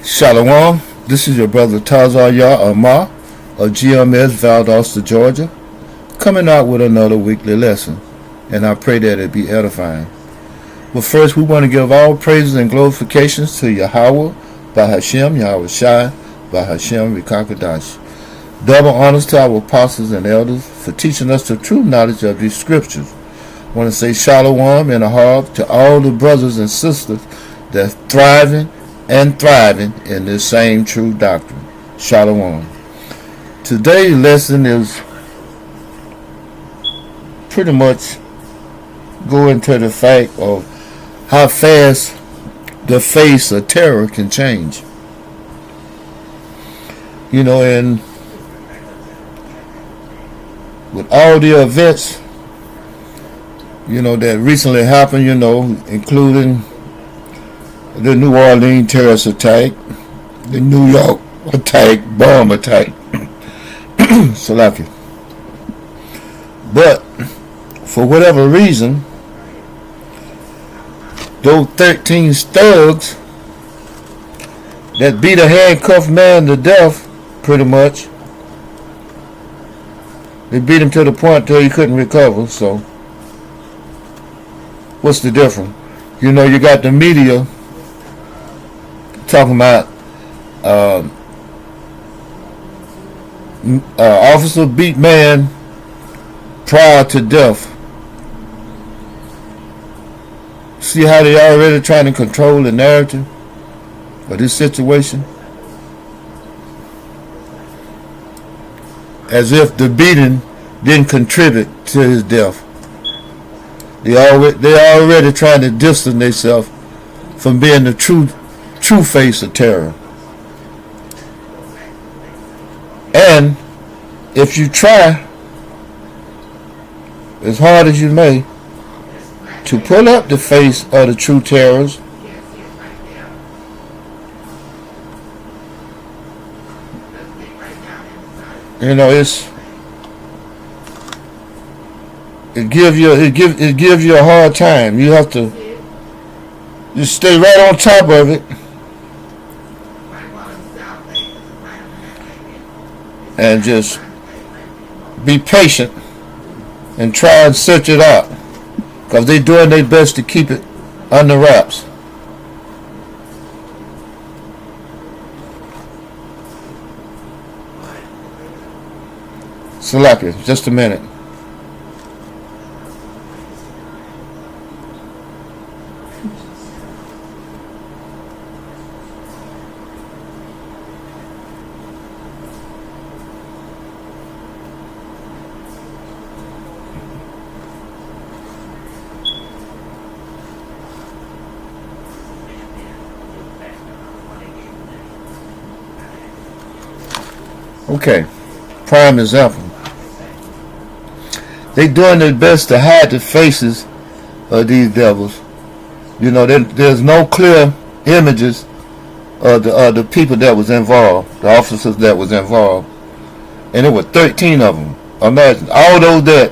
Shalom, this is your brother Tazar Yah Amar of GMS Valdosta, Georgia, coming out with another weekly lesson, and I pray that it be edifying. But first, we want to give all praises and glorifications to Yahweh, by Hashem, Yahweh Shai, by Hashem, Rikakadash. Double honors to our apostles and elders for teaching us the true knowledge of these scriptures. I want to say shalom and a harb to all the brothers and sisters that's thriving in this same true doctrine. Shalom. Today's lesson is pretty much going to the fact of how fast the face of terror can change. You know, and with all the events, you know, that recently happened, you know, including the New Orleans terrorist attack, the New York attack, bomb attack, Salaki. But for whatever reason, those 13 thugs that beat a handcuffed man to death, pretty much, they beat him to the point till he couldn't recover. So what's the difference? You know, you got the media talking about officer beat man prior to death. See how they already trying to control the narrative of this situation? As if the beating didn't contribute to his death. They already trying to distance themselves from being the true face of terror. And if you try as hard as you may to pull up the face of the true terrors, you know, it gives you a hard time. You have to just stay right on top of it and just be patient and try and search it out, because they're doing their best to keep it under wraps. Salaki, just a minute. Okay, prime example. They doing their best to hide the faces of these devils. You know, there's no clear images of the people that was involved, the officers that was involved, and there were 13 of them. Imagine all those that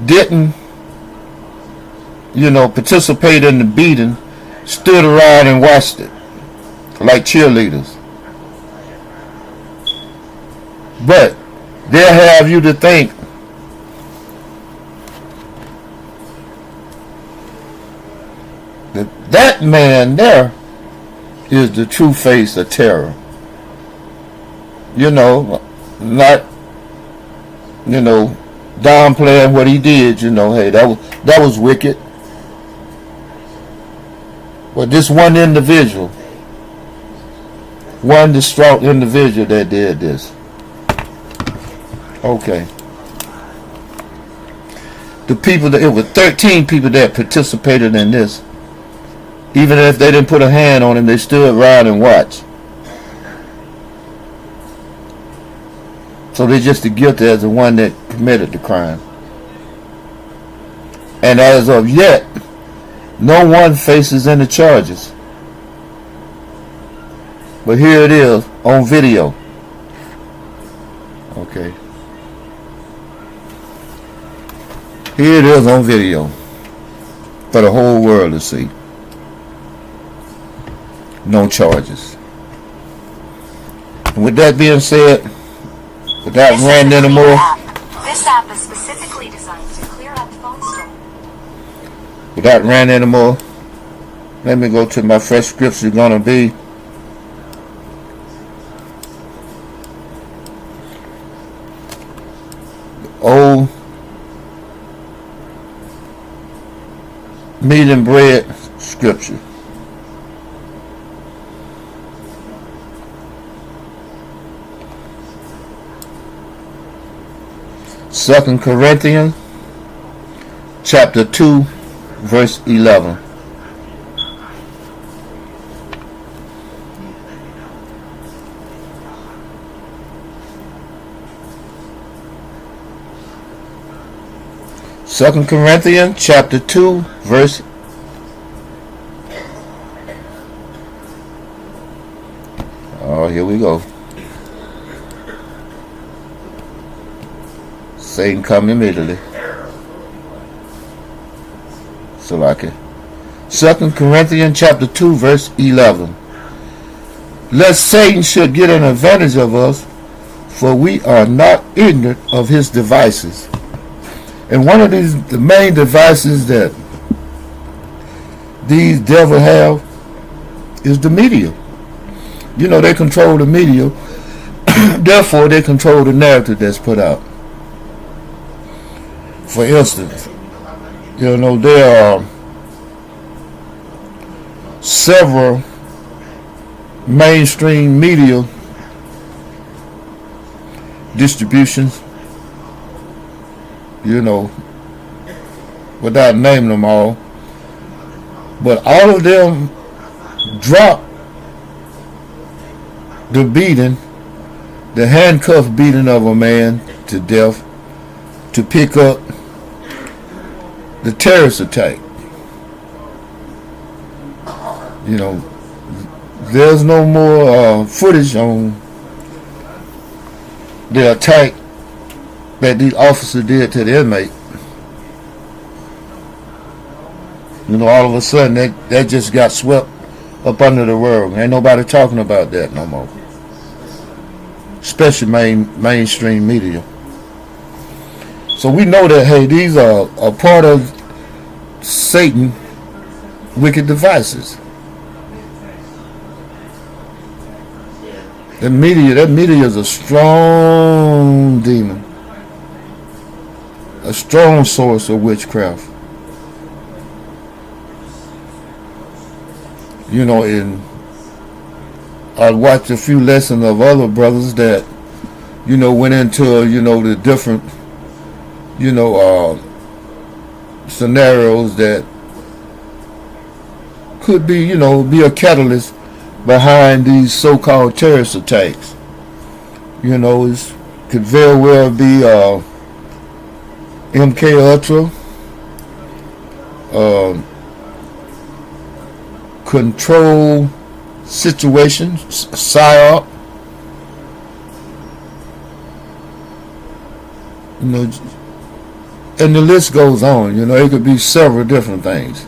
didn't, you know, participate in the beating, stood around and watched it like cheerleaders. But they'll have you to think that that man there is the true face of terror. You know, not, you know, downplaying what he did. You know, hey, that was wicked. But this one individual, one distraught individual that did this. Okay. The people that, it was 13 people that participated in this. Even if they didn't put a hand on him, they stood around and watched. So they're just as guilty as the one that committed the crime. And as of yet, no one faces any charges. But here it is on video. Okay. Here it is on video for the whole world to see. No charges. And with that being said, without ranting anymore, this app is specifically designed to clear up phone storage. Without ranting anymore, let me go to my first scripture. Gonna be old meat and bread scripture. Second Corinthians chapter 2 verse 11. Second Corinthians chapter 2 verse 11. Here we go. Satan come immediately. So like it. 2 Corinthians chapter 2 verse 11. Lest Satan should get an advantage of us, for we are not ignorant of his devices. And one of the main devices that these devils have is the media. You know, they control the media. Therefore, they control the narrative that's put out. For instance, you know, there are several mainstream media distributions, you know, without naming them all, but all of them drop the beating, the handcuff beating of a man to death, to pick up the terrorist attack. You know, there's no more footage on the attack that the officer did to the inmate. You know, all of a sudden that just got swept up under the rug. Ain't nobody talking about that no more. Especially mainstream media. So we know that, hey, these are a part of Satan's wicked devices. That media is a strong demon, a strong source of witchcraft. You know, and I watched a few lessons of other brothers that, you know, went into, you know, the different, you know, scenarios that could be, you know, be a catalyst behind these so-called terrorist attacks. You know, it could very well be MK Ultra, control situations, PSYOP. You know, and the list goes on. You know, it could be several different things.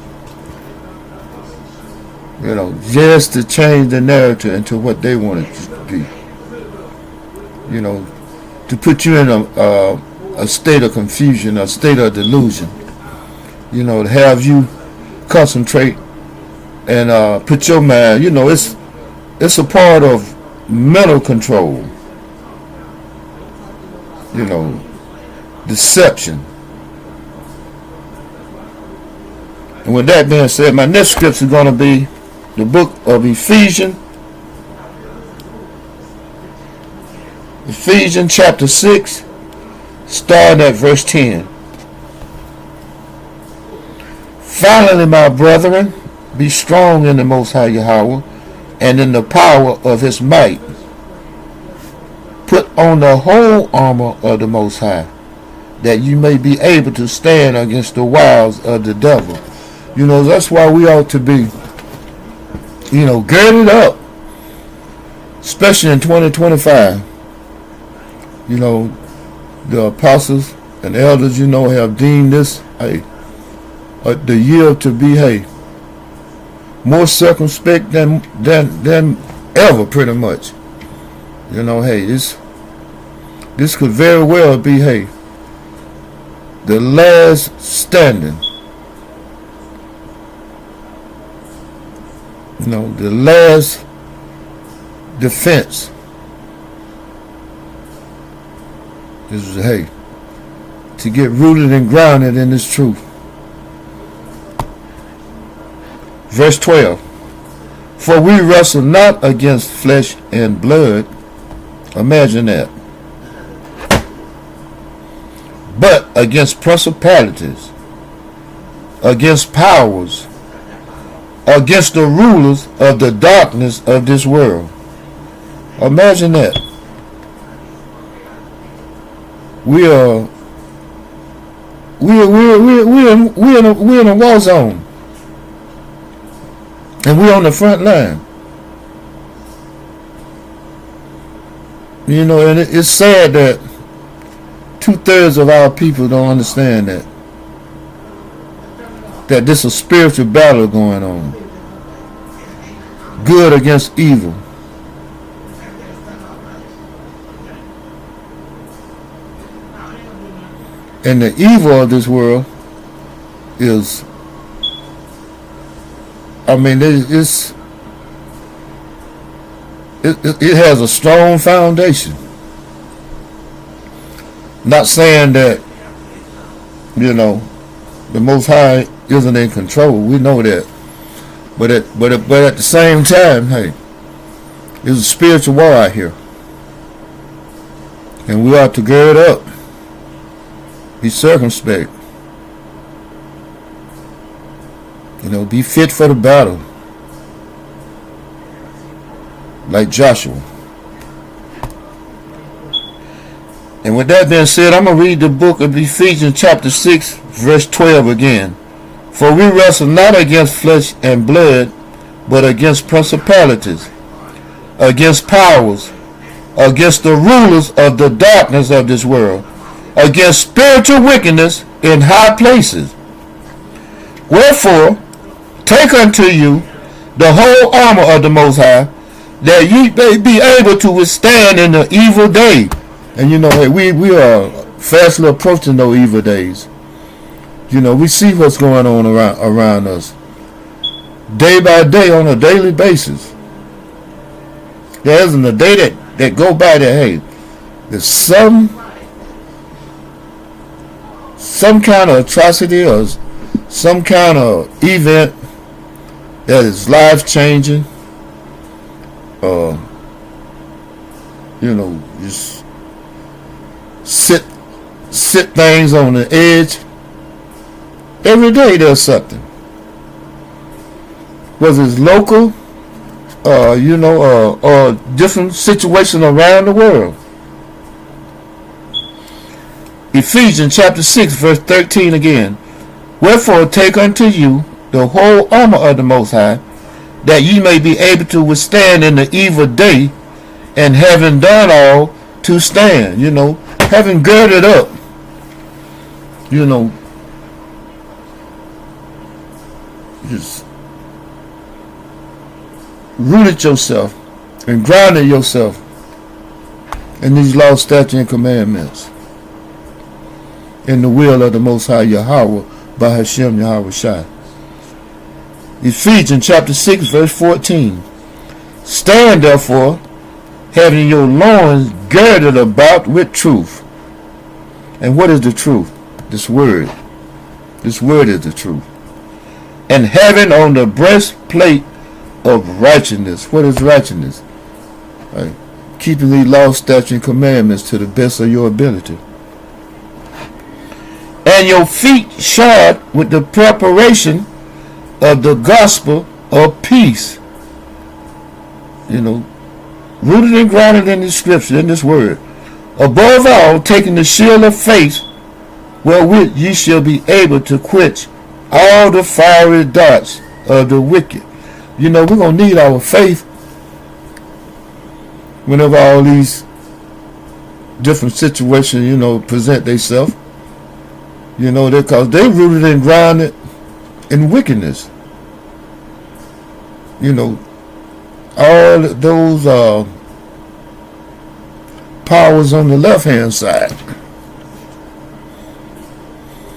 You know, just to change the narrative into what they want it to be. You know, to put you in a state of confusion, a state of delusion. You know, to have you concentrate and put your mind. You know, it's a part of mental control. You know, deception. And with that being said, my next scripture is going to be the book of Ephesians. Ephesians chapter 6, starting at verse 10. Finally, my brethren, be strong in the Most High Yahweh, and in the power of his might. Put on the whole armor of the Most High, that you may be able to stand against the wiles of the devil. You know, that's why we ought to be, you know, girded up, especially in 2025. You know, the apostles and elders, you know, have deemed this the year to be more circumspect than ever, pretty much. You know, hey, this could very well be, hey, the last standing. You know, the last defense. This is, hey, to get rooted and grounded in this truth. Verse 12. For we wrestle not against flesh and blood. Imagine that. But against principalities, against powers, against the rulers of the darkness of this world. Imagine that. We're in a war zone. And we're on the front line. You know, and it's sad that 2/3 of our people don't understand that. That this is a spiritual battle going on. Good against evil. And the evil of this world is, I mean, it has a strong foundation. Not saying that, you know, the Most High isn't in control. We know that. But at the same time, hey, there's a spiritual war out here. And we ought to gird up. Be circumspect. You know, be fit for the battle. Like Joshua. And with that being said, I'm going to read the book of Ephesians chapter 6, verse 12 again. For we wrestle not against flesh and blood, but against principalities, against powers, against the rulers of the darkness of this world, against spiritual wickedness in high places. Wherefore, take unto you the whole armor of the Most High, that ye may be able to withstand in the evil day. And you know, hey, we are fastly approaching those evil days. You know, we see what's going on around us. Day by day, on a daily basis. There isn't a day that go by that, hey, there's some kind of atrocity or some kind of event that is life changing. You know, just sit things on the edge. Every day there's something. Whether it's local, you know, or different situations around the world. Ephesians chapter 6, verse 13 again. Wherefore take unto you the whole armor of the Most High, that ye may be able to withstand in the evil day, and having done all, to stand. You know, having girded up. You know, just rooted yourself and grounded yourself in these laws, statutes, and commandments, in the will of the Most High Yahweh by Hashem Yahweh Shai. Ephesians chapter 6, verse 14. Stand therefore, having your loins girded about with truth. And what is the truth? This word. This word is the truth. And having on the breastplate of righteousness. What is righteousness? Right. Keeping these laws, statutes, and commandments to the best of your ability. And your feet shod with the preparation of the gospel of peace. You know, rooted and grounded in this scripture, in this word. Above all, taking the shield of faith, wherewith ye shall be able to quench all the fiery darts of the wicked. You know, we're going to need our faith whenever all these different situations, you know, present themselves. You know, because they're rooted and grounded in wickedness. You know, all those powers on the left-hand side.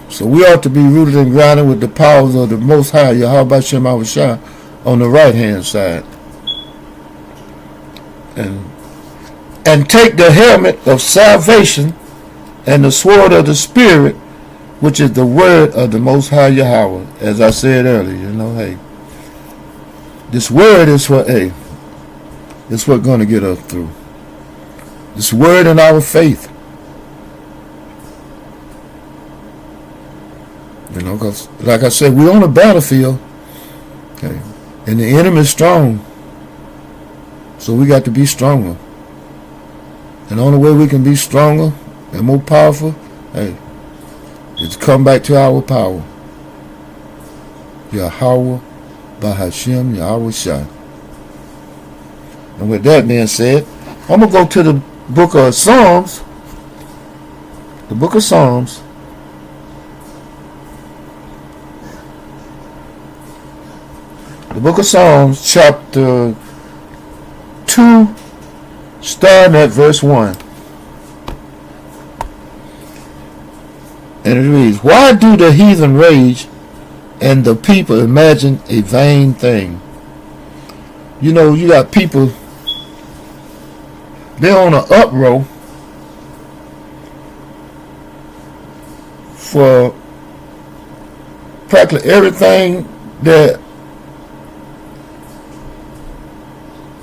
So we ought to be rooted and grounded with the powers of the Most High, Yahweh Shem Shah, on the right-hand side. And take the helmet of salvation and the sword of the Spirit, which is the word of the Most High Yahweh. As I said earlier, hey, this word is what, it's what's going to get us through. This word and our faith. Because, like I said, we're on the battlefield, and the enemy is strong. So we got to be stronger. And the only way we can be stronger and more powerful, is to come back to our power. Yahweh Bahashem Yahweh Shai. And with that being said, I'm going to go to the book of Psalms. The book of Psalms. The book of Psalms, chapter 2, starting at verse 1. And it reads, why do the heathen rage and the people imagine a vain thing? You got people, they're on an uproar for practically everything that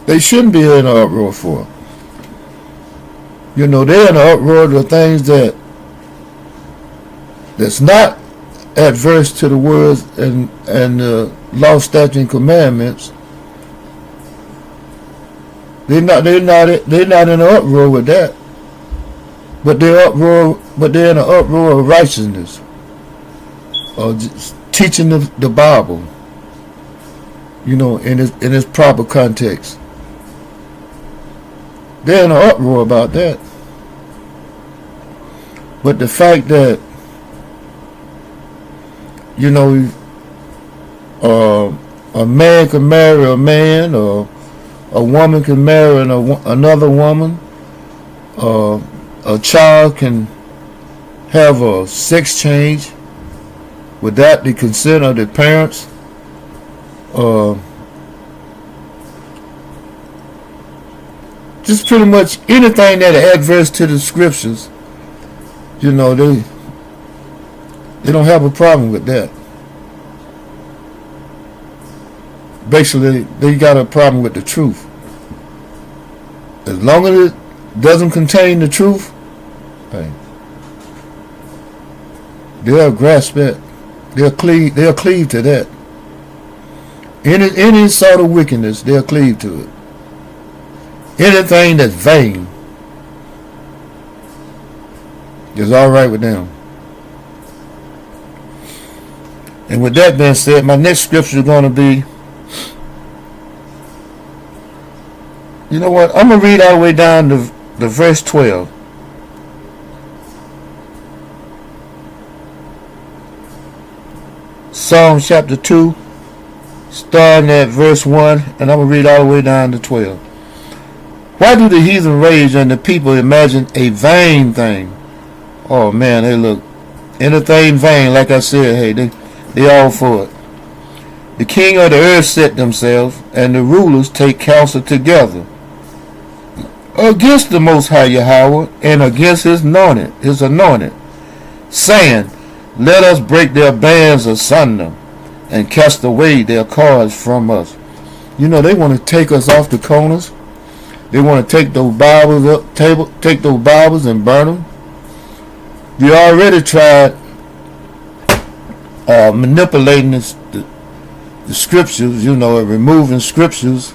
they shouldn't be in an uproar for. They're in an uproar to things that's not adverse to the words and the law, statute, and commandments. They're not in an uproar with that. But they're in an uproar of righteousness, or just teaching the Bible, in its proper context. They're in an uproar about that. But the fact that, a man can marry a man, or a woman can marry another woman, a child can have a sex change without the consent of the parents, just pretty much anything that is adverse to the scriptures, they don't have a problem with that. Basically, they got a problem with the truth. As long as it doesn't contain the truth, they'll grasp it. They'll cleave to that. Any sort of wickedness, they'll cleave to it. Anything that's vain is all right with them. And with that being said, my next scripture is going to be, I'm going to read all the way down to verse 12. Psalm chapter 2, starting at verse 1, and I'm going to read all the way down to 12. Why do the heathen rage and the people imagine a vain thing? Oh man, they look anything vain. Like I said, they all for it. The king of the earth set themselves, and the rulers take counsel together against the Most High Yahweh and against his anointed, saying, let us break their bands asunder and cast away their cords from us. They want to take us off the corners. They want to take those Bibles take those Bibles and burn them. They already tried manipulating the scriptures, removing scriptures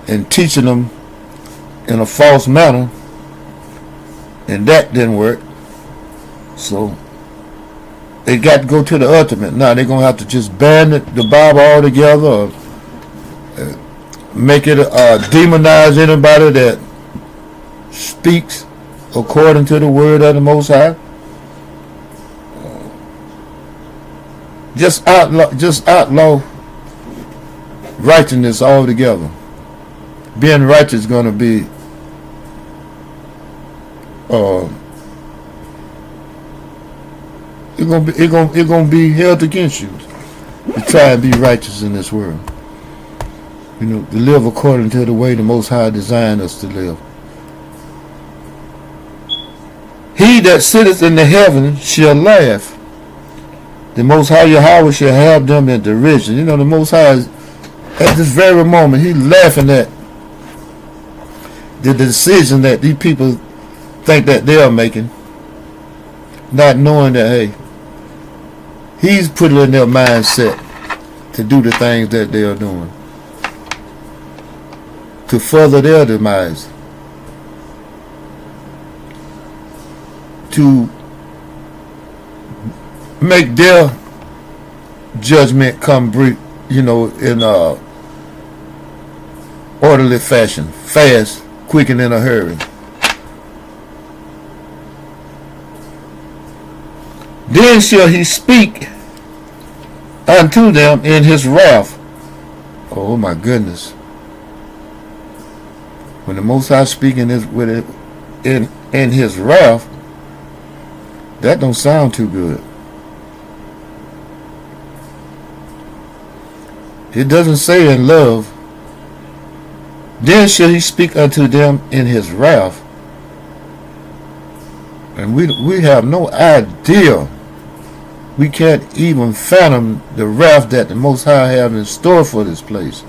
and teaching them in a false manner, and that didn't work. So they got to go to the ultimate. Now they're going to have to just ban the Bible altogether, or make it demonize anybody that speaks according to the word of the Most High. Just outlaw righteousness altogether. Being righteous is going to be It's gonna be held against you to try and be righteous in this world. You know, to live according to the way the Most High designed us to live. He that sitteth in the heaven shall laugh. The Most High Yahweh shall have them in derision. You know, the Most High is, at this very moment, He's laughing at the decision that these people think that they are making, not knowing that, hey, He's put it in their mindset to do the things that they are doing, to further their demise, to make their judgment come, you know, in orderly fashion, fast, quick, and in a hurry. Then shall He speak unto them in His wrath. Oh my goodness! When the Most High speaking in His wrath, that don't sound too good. It doesn't say in love. Then shall He speak unto them in His wrath. And we have no idea. We can't even fathom the wrath that the Most High have in store for this place.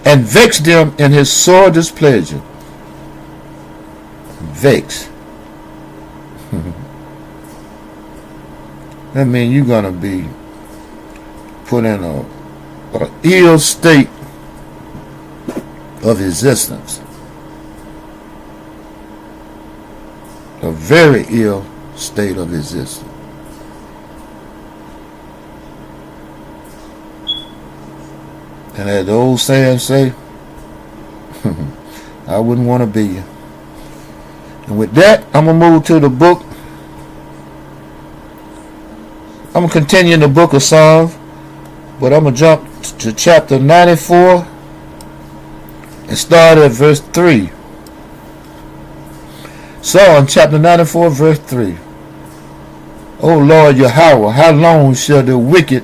And vex them in His sore displeasure. Vex. That means you're going to be put in a ill state of existence. A very ill state of existence. And as the old saying say, I wouldn't want to be you. And with that, I'm going to move to the book. I'm going to continue in the book of Psalms, but I'm going to jump to chapter 94 and start at verse 3. Psalm chapter 94, verse 3. O Lord Yahweh, how long shall the wicked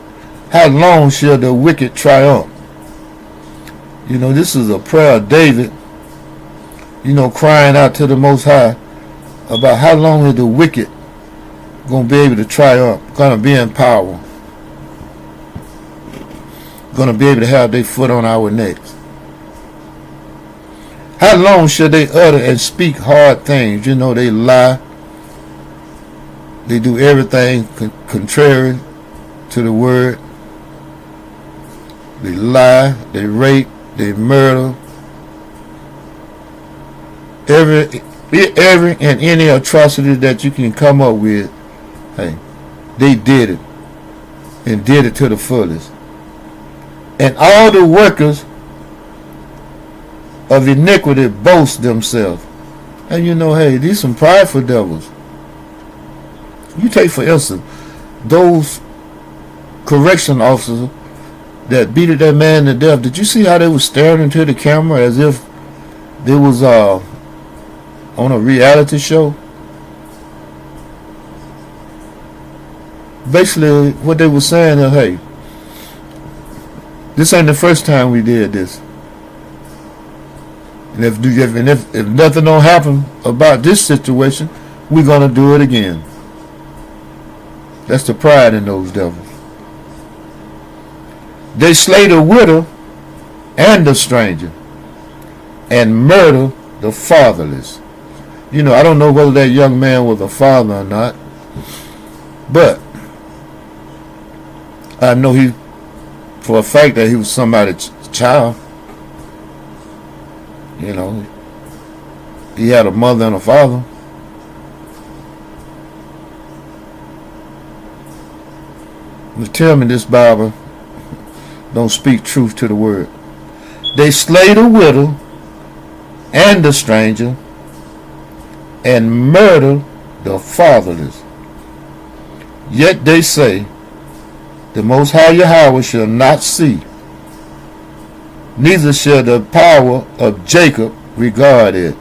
triumph? You know, this is a prayer of David, you know, crying out to the Most High about how long is the wicked going to be able to triumph, going to be in power, going to be able to have their foot on our necks. How long shall they utter and speak hard things? You know, they lie. They do everything contrary to the word. They lie, they rape, they murder. Every and any atrocity that you can come up with, hey, they did it. And did it to the fullest. And all the workers of iniquity boast themselves. And you know, hey, these some prideful devils. You take, for instance, those correction officers that beat that man to death. Did you see how they were staring into the camera as if they was on a reality show? Basically, what they were saying is, hey, this ain't the first time we did this. And if nothing don't happen about this situation, we're gonna do it again. That's the pride in those devils. They slay the widow and the stranger, and murder the fatherless. You know, I don't know whether that young man was a father or not, but I know he, for a fact, that he was somebody's child. You know, he had a mother and a father. But tell me this Bible don't speak truth to the word. They slay the widow and the stranger and murder the fatherless. Yet they say, the Most High Yahweh shall not see, neither shall the power of Jacob regard it.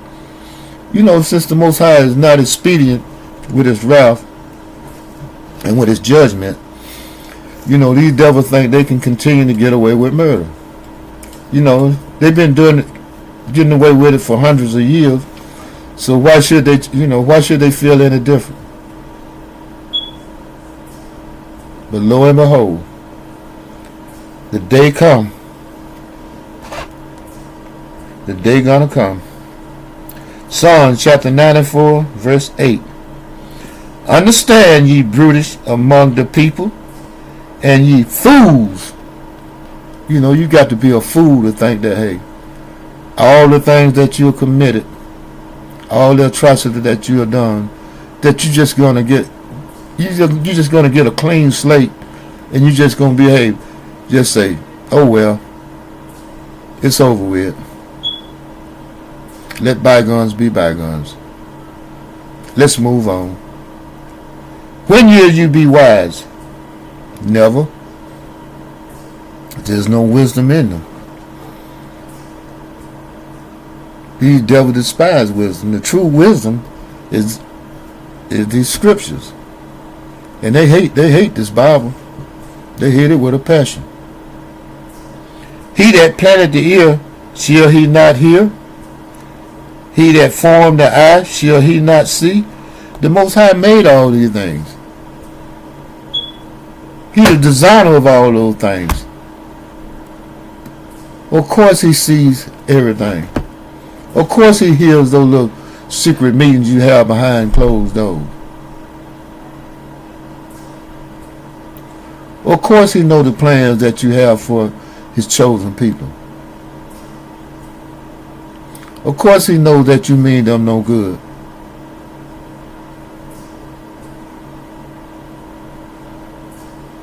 Since the Most High is not expedient with his wrath and with his judgment, these devils think they can continue to get away with murder. They've been getting away with it for hundreds of years. So why should they feel any different? But lo and behold, the day come. The day gonna come. Psalm chapter 94, verse 8. Understand, ye brutish among the people, and ye fools. You got to be a fool to think that, hey, all the things that you committed, all the atrocity that you have done, that you're just gonna get a clean slate, and you're just gonna behave. Just say, oh well, it's over with. Let bygones be bygones. Let's move on. When will you be wise? Never. There's no wisdom in them. These devils despise wisdom. The true wisdom is these scriptures. And they hate this Bible. They hate it with a passion. He that planted the ear, shall he not hear? He that formed the eye, shall he not see? The Most High made all these things. He's the designer of all those things. Of course he sees everything. Of course he hears those little secret meetings you have behind closed doors. Of course he knows the plans that you have for his chosen people. Of course he knows that you mean them no good.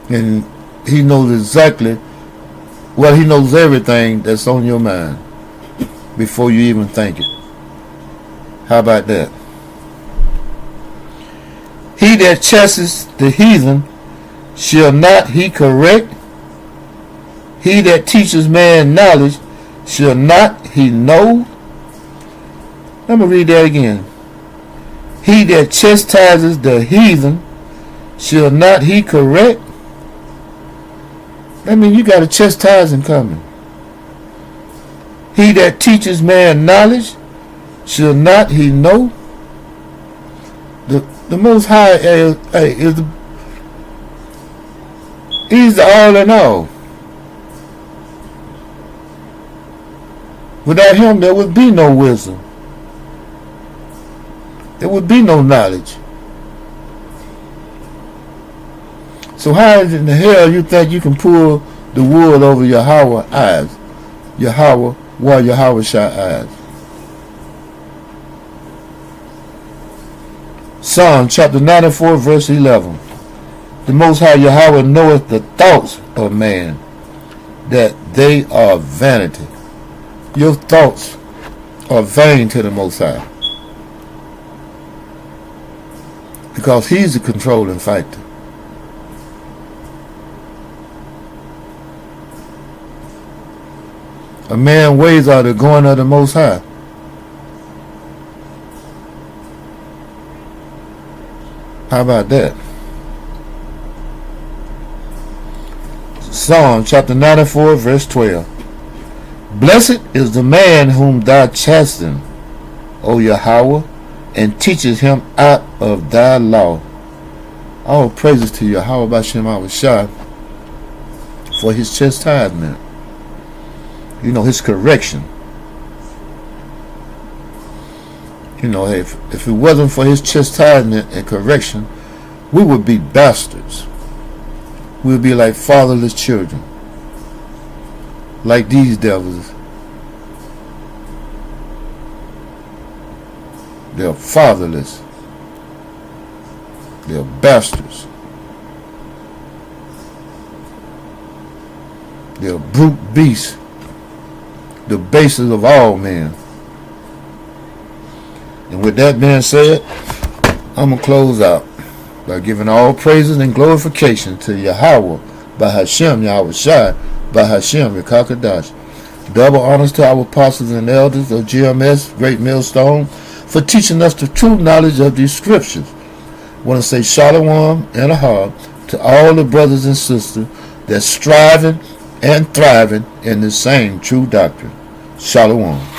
And he knows exactly, he knows everything that's on your mind before you even think it. How about that? He that chasts the heathen, shall not he correct? He that teaches man knowledge, shall not he know? Let me read that again. He that chastises the heathen, shall not he correct? That means you got a chastising coming. He that teaches man knowledge, shall not he know? The Most High he's the all in all. Without him, there would be no wisdom. There would be no knowledge. So how in the hell you think you can pull the wool over Yahweh's eyes? Yahweh's eyes. Psalm chapter 94, verse 11. The Most High Yahweh knoweth the thoughts of man, that they are vanity. Your thoughts are vain to the Most High, because he's the controlling factor. A man's ways are the going of the Most High. How about that? Psalm chapter 94, verse 12. Blessed is the man whom thou chasten, O Yahweh, and teaches him out of thy law. All praises to Yahweh B'Shem Awashai for his chastisement. His correction. If it wasn't for his chastisement and correction, we would be bastards. We would be like fatherless children. Like these devils. They're fatherless. They're bastards. They're brute beasts. The basis of all men. And with that being said, I'm going to close out by giving all praises and glorification to Yahweh, B'Hashem Yahawashi, B'Hashem Yakakadash. Double honors to our apostles and elders of GMS, Great Millstone, for teaching us the true knowledge of these scriptures. I want to say shalom and ahab to all the brothers and sisters that's striving and thriving in the same true doctrine. Shalom.